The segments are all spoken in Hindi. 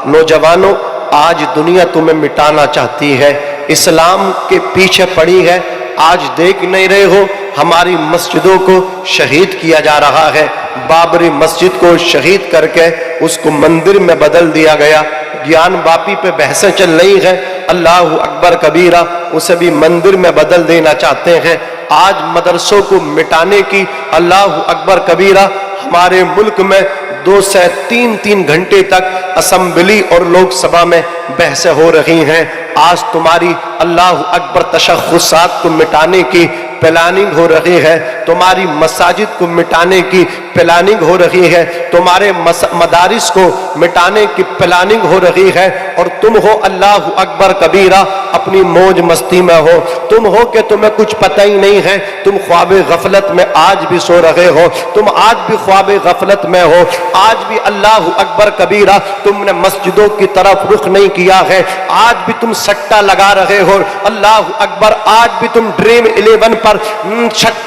नौजवानों, आज दुनिया तुम्हें मिटाना चाहती है, इस्लाम के पीछे पड़ी है। आज देख नहीं रहे हो हमारी मस्जिदों को शहीद किया जा रहा है। बाबरी मस्जिद को शहीद करके उसको मंदिर में बदल दिया गया। ज्ञान बापी पे बहसें चल रही हैं, अल्लाह अकबर कबीरा, उसे भी मंदिर में बदल देना चाहते हैं। आज मदरसों को मिटाने की अल्लाह अकबर कबीरा हमारे मुल्क में 2 से 3 घंटे तक असेंबली और लोकसभा में बहसें हो रही हैं। आज तुम्हारी अल्लाह अकबर तशख़्ख़ुसात को मिटाने की प्लानिंग हो रही है, तुम्हारी मसाजिद को मिटाने की प्लानिंग हो रही है, तुम्हारे मदारिस को मिटाने की प्लानिंग हो रही है। और तुम हो अल्लाह अकबर कबीरा अपनी मौज मस्ती में हो। तुम हो कि तुम्हें कुछ पता ही नहीं है, तुम ख्वाब गफलत में आज भी सो रहे हो, तुम आज भी ख्वाब गफलत में हो। आज भी अल्लाह अकबर कबीरा तुमने मस्जिदों की तरफ रुख नहीं किया है। आज भी तुम सट्टा लगा रहे हो, अल्लाह अकबर, आज भी तुम ड्रीम 11 पर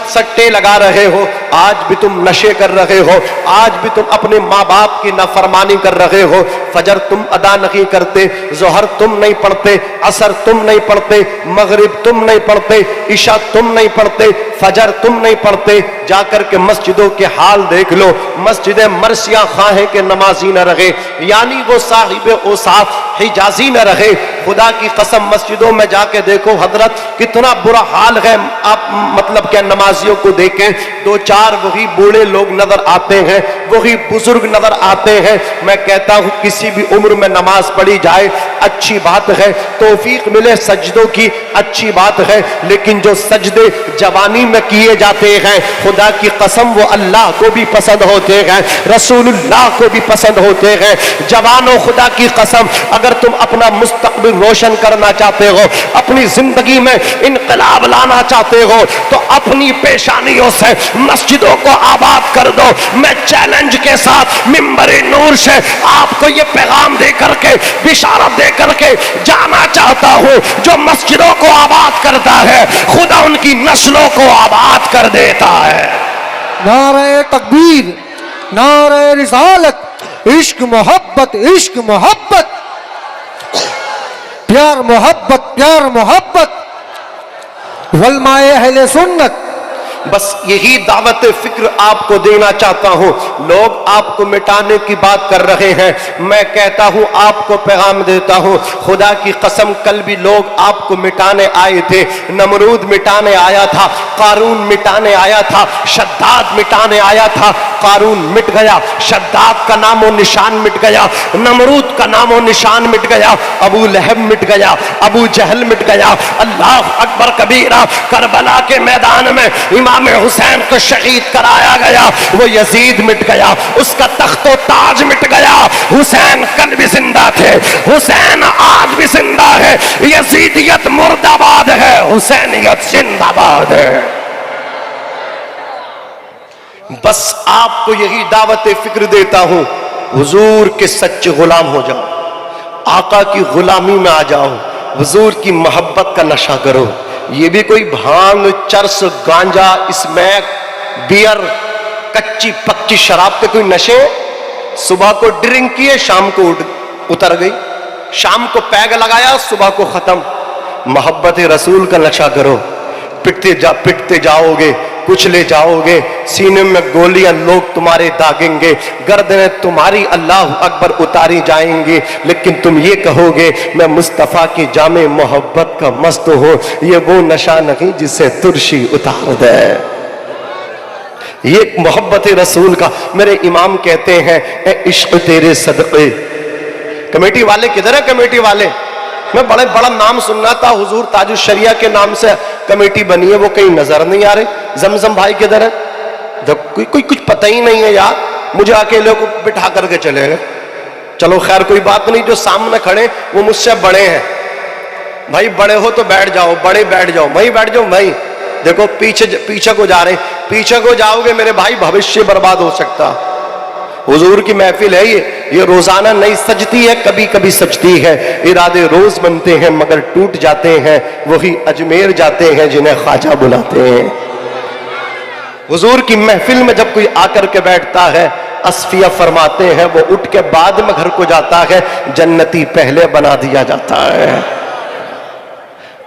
सट्टे लगा रहे हो। आज भी तुम नशे कर रहे हो, आज भी तुम अपने माँ बाप की नाफरमानी कर रहे हो। फजर तुम अदा नहीं करते, जोहर तुम नहीं पढ़ते, असर तुम नहीं पढ़ते, मगरिब तुम नहीं पढ़ते, इशा तुम नहीं पढ़ते, फजर तुम नहीं पढ़ते। जाकर के मस्जिदों के हाल देख लो, मस्जिद मरसिया खां के नमाजी न रहे, यानी वो साहिब औसाफ हिजाजी न रहे। खुदा की कसम मस्जिदों में जाके देखो हजरत, कितना बुरा हाल है। आप मतलब क्या नमाजियों को देखें, 2-4 वही बूढ़े लोग नजर आते हैं, वही बुजुर्ग नजर आते हैं। मैं कहता हूं किसी भी उम्र में नमाज पढ़ी जाए अच्छी बात है, तौफीक मिले सजदों की अच्छी बात है, लेकिन जो सजदे जवानी में किए जाते हैं खुदा की कसम वो अल्लाह को भी पसंद होते हैं, रसूलुल्लाह को भी पसंद होते हैं। जवानों, खुदा की कसम, अगर तुम अपना मुस्तकबिल रोशन करना चाहते हो, अपनी जिंदगी में इनकलाब लाना चाहते हो, तो अपनी पेशानियों से मस्जिदों को आबाद कर दो। मैं चैलेंज के साथ मिंबर नूर से आपको ये पैगाम दे करके, बिशारत दे करके जाना चाहता हूं, जो मस्जिदों को आबाद करता है खुदा उनकी नस्लों को आबाद कर देता है। नारे तकबीर, नारे रिसालत, इश्क मोहब्बत, इश्क मोहब्बत, प्यार मोहब्बत, प्यार मोहब्बत, वलमाए अहले सुन्नत। बस यही दावत फिक्र आपको देना चाहता हूं। लोग आपको मिटाने की बात कर रहे हैं, मैं कहता हूं आपको पैगाम देता हूं, खुदा की कसम कल भी लोग आपको मिटाने आए थे। नमरूद मिटाने आया था, कारून मिटाने आया था, शद्दाद मिटाने आया था। कारून मिट गया, शद्दाद का नामो निशान मिट गया, नमरूद का नामो निशान मिट गया, अबू लहब मिट गया, अबू जहल मिट गया। अल्लाह अकबर कबीरा, करबला के मैदान में इमाम हुसैन को शहीद कराया गया, वो यजीद मिट गया, उसका तख्तो ताज मिट गया। हुसैन कल भी जिंदा थे, हुसैन आज भी जिंदा है। यजीदियत मुर्दाबाद है, हुसैनियत जिंदाबाद है। बस आपको यही दावत फिक्र देता हूं, हुजूर के सच्चे गुलाम हो जाओ, आका की गुलामी में आ जाओ, हुजूर की मोहब्बत का नशा करो। ये भी कोई भांग, चरस, गांजा, स्मैक, बियर, कच्ची पक्की शराब के कोई नशे। सुबह को ड्रिंक किए, शाम को उतर गई, शाम को पैग लगाया, सुबह को खत्म। मोहब्बत रसूल का नशा करो, पिटते जाओगे, कुचले जाओगे, सीने में गोलियां लोग तुम्हारे दागेंगे, गर्दनें तुम्हारी अल्लाह अकबर उतारी जाएंगी, लेकिन तुम ये कहोगे मैं मुस्तफ़ा की जामे मोहब्बत का मस्त हूं। ये वो नशा नहीं जिसे तुर्शी उतार दे, ये मोहब्बत रसूल का। मेरे इमाम कहते हैं ए इश्क तेरे सदक़े। कमेटी वाले किधर है? कमेटी वाले, मैं बड़ा नाम सुनना था, हुजूर ताजुल शरिया के नाम से कमेटी बनी है, वो कहीं नजर नहीं आ रही। जमजम भाई किधर है? कोई कुछ पता ही नहीं है यार, मुझे अकेले को बिठा करके चले गए। चलो खैर कोई बात नहीं, जो सामने खड़े वो मुझसे बड़े हैं। भाई बड़े हो तो बैठ जाओ, बड़े बैठ जाओ, वहीं बैठ जाओ। भाई देखो पीछे को जा रहे, पीछे को जाओगे मेरे भाई भविष्य बर्बाद हो सकता। हुजूर की महफिल है ये रोजाना नहीं सजती है, कभी कभी सजती है। इरादे रोज बनते हैं मगर टूट जाते हैं, वही अजमेर जाते हैं जिन्हें ख्वाजा बुलाते हैं। हुजूर की महफिल में जब कोई आकर के बैठता है असफिया फरमाते हैं वो उठ के बाद में घर को जाता है, जन्नती पहले बना दिया जाता है।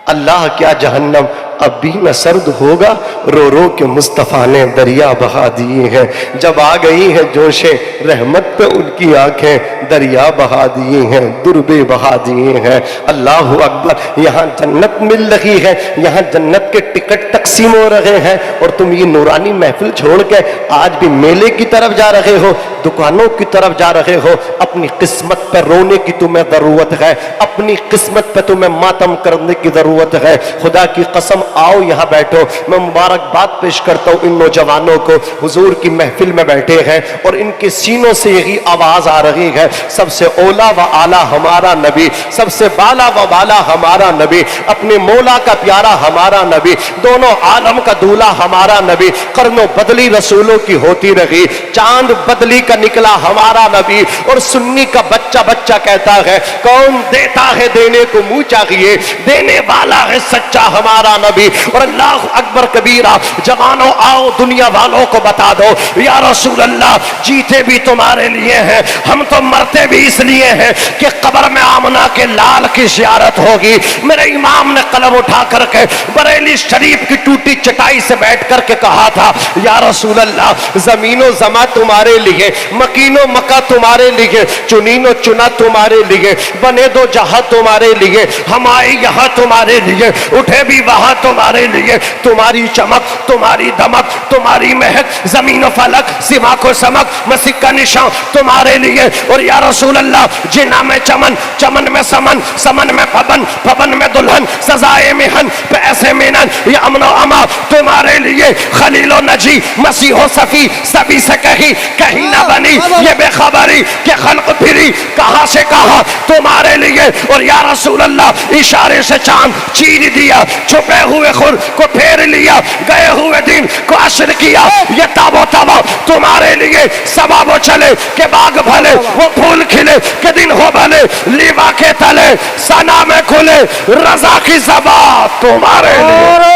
अल्लाह क्या जहन्नम अब भी न सर्द होगा, रो रो के मुस्तफ़ा ने दरिया बहा दिए हैं। जब आ गई है जोशे रहमत पे उनकी आंखें दरिया बहा दिए हैं, दुर्बे बहा दिए हैं। अल्लाह अकबर, यहाँ जन्नत मिल रही है, यहाँ जन्नत के टिकट तकसीम हो रहे हैं और तुम ये नूरानी महफिल छोड़ के आज भी मेले की तरफ जा रहे हो, दुकानों की तरफ जा रहे हो। अपनी किस्मत पे रोने की तुम्हें जरूरत है, अपनी किस्मत पे तुम्हें मातम करने की जरूरत है। खुदा की कसम, आओ यहाँ बैठो। मैं मुबारकबाद पेश करता हूँ इन नौजवानों को, हुजूर की महफिल में बैठे हैं और इनके सीनों से यही आवाज आ रही है, सबसे ओला व आला हमारा नबी, सबसे बाला व बाला हमारा नबी, अपने मौला का प्यारा हमारा नबी, दोनों आलम का दूल्हा हमारा नबी। कर्नों बदली रसूलों की होती रही, चांद बदली का निकला हमारा नबी। और सुन्नी का बच्चा बच्चा कहता है, कौन देता है देने को मुंह चाहिए, देने वाला है सच्चा हमारा नबी। और अल्लाह अकबर कबीरा, जवानों आओ दुनिया वालों को बता दो, या रसूल अल्लाह जीते भी तुम्हारे लिए हैं, हम तो मरते भी इसलिए हैं कि कब्र में आमना के लाल की ज़ियारत होगी। मेरे इमाम ने कलम उठा करके बरेली शरीफ की टूटी चटाई से बैठ करके कहा था, या रसूल अल्लाह जमीनो जमा तुम्हारे लिए, मकीनो मका तुम्हारे लिए, चुनीनो चुना तुम्हारे लिए, बने दो जहां तुम्हारे लिए, हम आए यहाँ तुम्हारे लिए, उठे भी वहां तुम्हारे लिए। तुम्हारी चमक, तुम्हारी दमक, तुम्हारी महक, जमीन फलक, सिमा को समक, मसीह का निशान तुम्हारे लिए। और या रसूल अल्लाह जिना में चमन, चमन में समन, समन में पवन, पवन में दुल्हन, सजाए मिहन, पैसे मिनन, ये अमनो अमा तुम्हारे लिए। खलीलो नजी, मसीहो सफी, सभी से कहीं ना बनी ये बेखबरी के खल्क फिरी, कहां से कहा तुम्हारे लिए। और या रसूल अल्लाह इशारे से चांद चीर दिया, छुपे हुए खुर को फेर लिया, गए हुए दिन को अशर किया, ये ताबो ताबो तुम्हारे लिए। सबा वो चले के बाग भले, वो फूल खिले के दिन हो भले, लीवा के तले सना में खुले, रजा की ज़बा तुम्हारे लिए।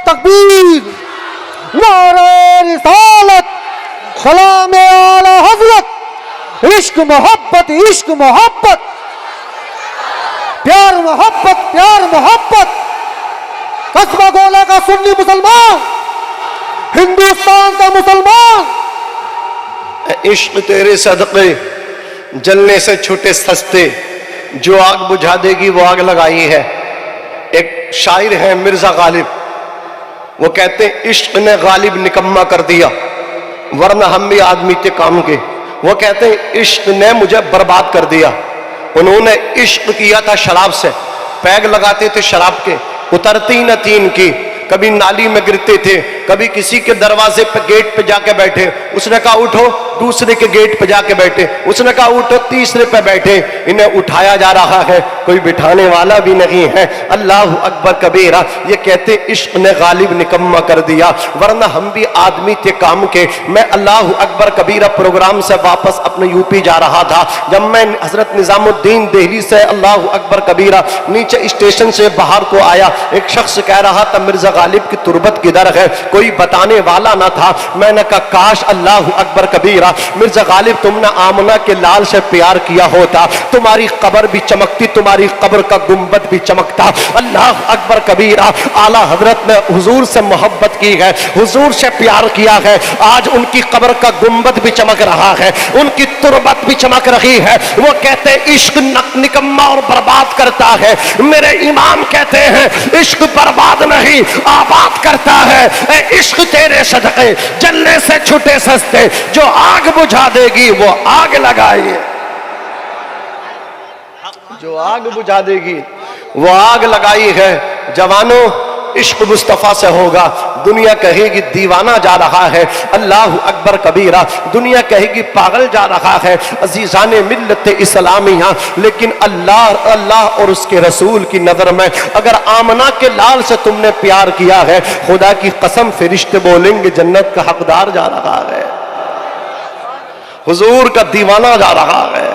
तकबीर, नारे रिसालत, सलाम आला हज़रत। इश्क मोहब्बत, इश्क मोहब्बत, प्यार मोहब्बत, प्यार मोहब्बत। कस्बा गोला का सुन्नी मुसलमान, हिंदुस्तान का मुसलमान। इश्क तेरे सदक़े जलने से छूटे सस्ते, जो आग बुझा देगी वो आग लगाई है। एक शायर है मिर्जा गालिब, वो कहते हैं इश्क ने गालिब निकम्मा कर दिया, वरना हम भी आदमी थे काम के। वो कहते हैं इश्क ने मुझे बर्बाद कर दिया। उन्होंने इश्क किया था शराब से, पैग लगाते थे शराब के, उतरती न थी इनकी, कभी नाली में गिरते थे, कभी किसी के दरवाजे पे गेट पे जाके बैठे, उसने कहा उठो, दूसरे के गेट पे जाके बैठे, उसने कहा उठो, तीसरे पे बैठे। इन्हें उठाया जा रहा है, कोई बिठाने वाला भी नहीं है। अल्लाह अकबर कबीरा, ये कहते इश्क ने गालिब निकम्मा कर दिया, वरना हम भी आदमी थे काम के। मैं अल्लाह अकबर कबीरा प्रोग्राम से वापस अपने यूपी जा रहा था, जब मैं हजरत निजामुद्दीन दिल्ली से अल्लाह अकबर कबीरा नीचे स्टेशन से बाहर को आया, एक शख्स कह रहा था मिर्जा गालिब की तुरबत किधर है, कोई बताने वाला ना था। मैंने कहा काश अल्लाह अकबर कबीरा मिर्जा गालिब तुमने आमना के लाल से प्यार किया होता, तुम्हारी कब्र भी चमकती, तुम्हारी कब्र का गुंबद भी चमकता। अल्लाह अकबर कबीरा, आला हजरत ने हुजूर से मोहब्बत की है, हुजूर से प्यार किया है, आज उनकी कब्र का गुंबद भी चमक रहा है, उनकी तुरबत भी चमक रही है। वो कहते हैं इश्क निकम्मा और बर्बाद करता है। मेरे इमाम कहते हैं इश्क बर्बाद नहीं आबाद करता है। इश्क तेरे सदक़े जलने से छूटे सस्ते, जो आग बुझा देगी वो आग लगाइए, जो आग बुझा देगी वो आग लगाई है। जवानों इश्क मुस्तफ़ा से होगा, दुनिया कहेगी दीवाना जा रहा है। अल्लाह अकबर कबीरा, दुनिया कहेगी पागल जा रहा है। अजीज़ाने मिल्लत इस्लामिया, लेकिन अल्लाह अल्लाह और उसके रसूल की नज़र में अगर आमना के लाल से तुमने प्यार किया है, खुदा की कसम फरिश्ते बोलेंगे जन्नत का हकदार जा रहा है, हुजूर का दीवाना जा रहा है,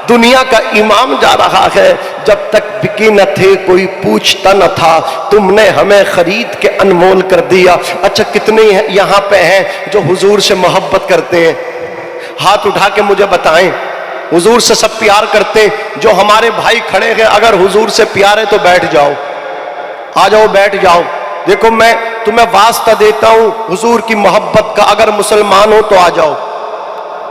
दुनिया का इमाम जा रहा है। जब तक बिकी न थे कोई पूछता न था, तुमने हमें खरीद के अनमोल कर दिया। अच्छा, कितने यहाँ पे हैं जो हुजूर से मोहब्बत करते हैं? हाथ उठा के मुझे बताएं। हुजूर से सब प्यार करते हैं? जो हमारे भाई खड़े हैं, अगर हुजूर से प्यार है तो बैठ जाओ, आ जाओ, बैठ जाओ। देखो, मैं तुम्हें वास्ता देता हूं हुजूर की मोहब्बत का, अगर मुसलमान हो तो आ जाओ,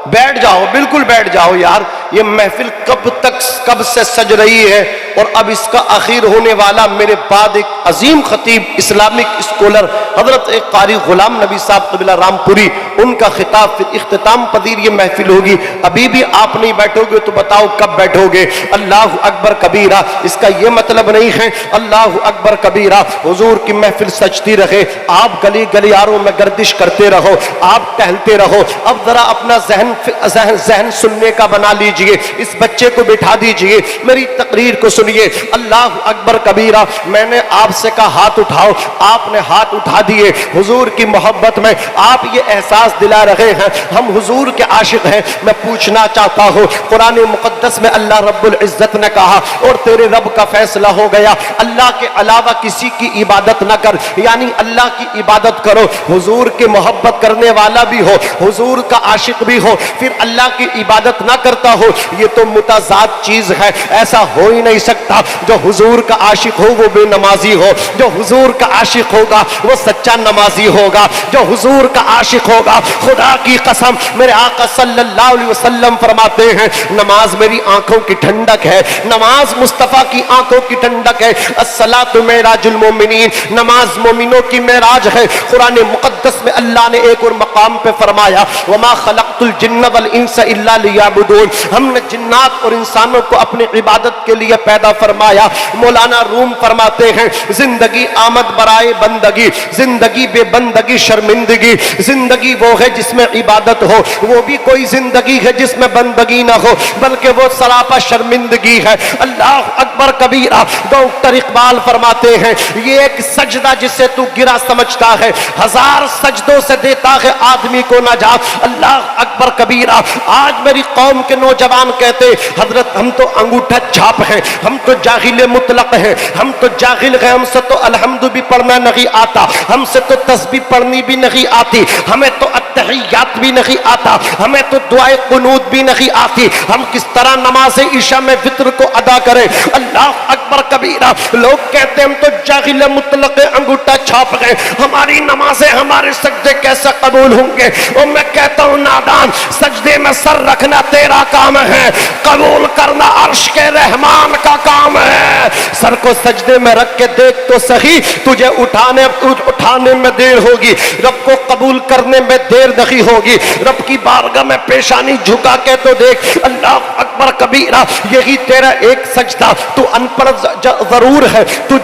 बैठ जाओ, बिल्कुल बैठ जाओ यार। ये महफिल कब से सज रही है और अब इसका आखिर होने वाला। मेरे बाद एक अजीम खतीब, इस्लामिक स्कॉलर हजरत एक कारी गुलाम नबी साहब क़िबला रामपुरी, उनका खिताब, फिर इख्तिताम पदीर ये महफिल होगी। अभी भी आप नहीं बैठोगे तो बताओ कब बैठोगे? अल्लाह अकबर कबीरा, इसका ये मतलब नहीं है अल्लाह अकबर कबीरा हुजूर की महफिल सजती रहे, आप गली गलियारों में गर्दिश करते रहो, आप टहलते रहो। अब जरा अपना जहन सुनने का बना लीजिए, इस बच्चे को बिठा दीजिए, मेरी तकरीर को सुनिए। अल्लाह अकबर कबीरा। मैंने आपसे कहा हाथ उठाओ, आपने हाथ उठा दिए। हुजूर की मोहब्बत में आप ये एहसास दिला रहे हैं हम हुजूर के आशिक हैं। मैं पूछना चाहता हूँ, कुरान मुकद्दस में अल्लाह रब्बुल इज्जत ने कहा और तेरे रब का फैसला हो गया, अल्लाह के अलावा किसी की इबादत न कर, यानी अल्लाह की इबादत करो। हुजूर की मोहब्बत करने वाला भी हो, हुजूर का आशिक भी हो, फिर अल्लाह की इबादत ना करता हो, ये तो मुताजाद चीज है। ऐसा हो ही नहीं सकता। जो हुजूर का आशिक हो वो बेनमाजी हो, जो हुजूर का आशिक होगा वो सच्चा नमाजी होगा, जो हुजूर का आशिक होगा, खुदा की कसम मेरे आका सल्लल्लाहु अलैहि वसल्लम फरमाते हैं, नमाज मेरी आंखों की ठंडक है, नमाज मुस्तफा की आंखों की ठंडक है। अस्सलातु मेराजुल मोमिनीन, नमाज मोमिनों की मेराज है। कुरान मुकद्दस में अल्लाह ने एक और मकाम पे फरमाया, वमा खलक़तुल जिन्न वल इंसा इल्ला लियअबुदून, हमने जिन्नात और इंसानों को अपनी इबादत के लिए पैदा फरमाया। मौलाना रूम फरमाते हैं, जिंदगी आमद बराए बंदगी, जिंदगी बेबंदगी शर्मिंदगी, जिंदगी वो है जिसमें इबादत हो, वो भी कोई जिंदगी है जिसमें बंदगी ना हो, बल्कि वो सरापा शर्मिंदगी है। अल्लाह अकबर कबीरा। डॉक्टर इकबाल फरमाते हैं, ये एक सजदा जिसे तू गिरा समझता है, हजार सजदों से देता है आदमी को नजात। अल्लाह अकबर कबीरा। आज मेरी कौम के नौजवान कहते, हजरत हम तो अंगूठा छाप हैं, हम तो जाहिल मुतलक हैं, हम तो जाहिल हैं, हमसे तो अलहम्दु भी पढ़ना नहीं आता, हमसे तो तस्बीह पढ़नी भी नहीं आती, हमें तो अत्तहियात भी नहीं आता, हमें तो दुआए कुनूत भी नहीं आती, हम किस तरह नमाज ईशा में वित्र को अदा करें? अल्लाह अकबर कबीरा। लोग कहते हम तो जाहिल मुतलक अंगूठा छाप गए, हमारी नमाजें हमारे सजदे कैसे कबूल होंगे? और मैं कहता हूं नादान, सजदे में सर रखना तेरा काम है, कबूल करना अर्श के रहमान का काम है। सर को सजदे में रख के देख तो सही, तुझे उठाने में देर होगी, रब को कबूल करने में देर नहीं होगी। रब की बारगाह में पेशानी झुका के तो देख। अल्लाह अकबर कबीरा। यही तेरा एक सजदा। तू अनपढ़ जरूर है, तू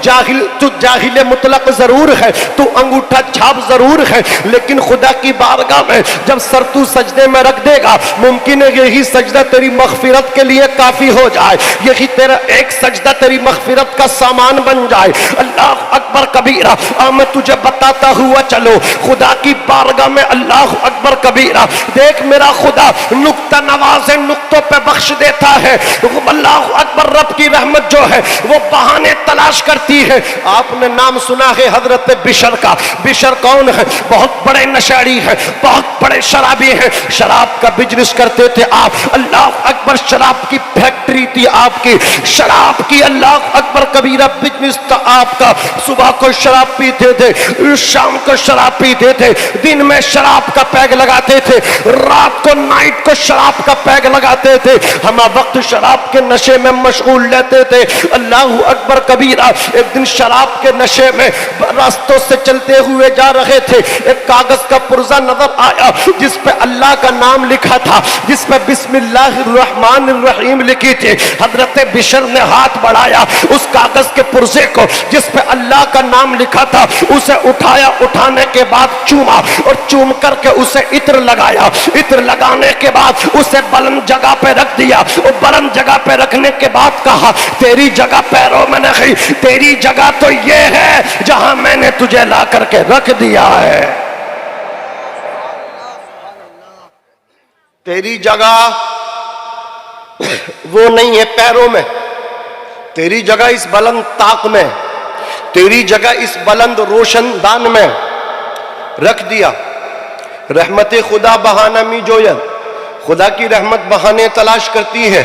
जाहिल मुतलक जरूर है, तू अंगूठा छाप जरूर है, लेकिन खुदा की बारगाह में जब सर तू सजदे में रख देगा, मुमकिन है यही सजदा तेरी मगफिरत के लिए काफी हो जाए, यही तेरा एक सजदा तेरी मगफिरत का सामान बन जाए। अल्लाह अकबर कबीरा। मैं तुझे बताता हुआ चलो, खुदा की बारगाह में अल्लाह अकबर कबीरा। देख मेरा खुदा नुक्ता नवाज़े नुक्तों पे बख्श देता है। अल्लाह अकबर। रब की रहमत जो है वो बहाने तलाश करती है। आपने नाम सुना है हजरत बिशर का। बिशर कौन है? बहुत बड़े नशाड़ी है, बहुत बड़े शराबी है, शराब का बिजनेस करते थे आप। अल्लाह अकबर। शराब की फैक्ट्री थी आपकी, शराब की अल्लाह अकबर कबीरा बिजनेस था आपका। सुबह को शराब पीते थे, शाम को शराब पीते थे, दिन में शराब का पैग लगाते थे, रात को नाइट को शराब का पैग लगाते थे, हम वक्त शराब के नशे में मशगूल रहते थे। अल्लाह अकबर कबीरा। एक दिन शराब के नशे में रास्तों से चलते हुए जा रहे थे, एक कागज का पुर्जा नजर आया जिस पे अल्लाह का नाम लिखा था, जिस पे बिस्मिल्लाहिर्रहमानिर्रहीम लिखी थी। हजरत बिशर ने हाथ बढ़ाया, उस कागज के पुर्जे को जिस पे अल्लाह का नाम लिखा था उसे उठाया, उठाने के बाद चूमा और चूम करके उसे इत्र लगाया, इत्र लगाने के बाद उसे बुलंद जगह पे रख दिया और बुलंद जगह पे रखने के बाद कहा, तेरी जगह पैरों में नहीं, तेरी जगह तो ये है जहां मैंने तुझे ला करके रख दिया है। तेरी जगह वो नहीं है पैरों में, तेरी जगह इस बुलंद ताक में, तेरी जगह इस बुलंद रोशनदान में रख दिया। रहमत खुदा बहाना मी जोयत, खुदा की रहमत बहाने तलाश करती है।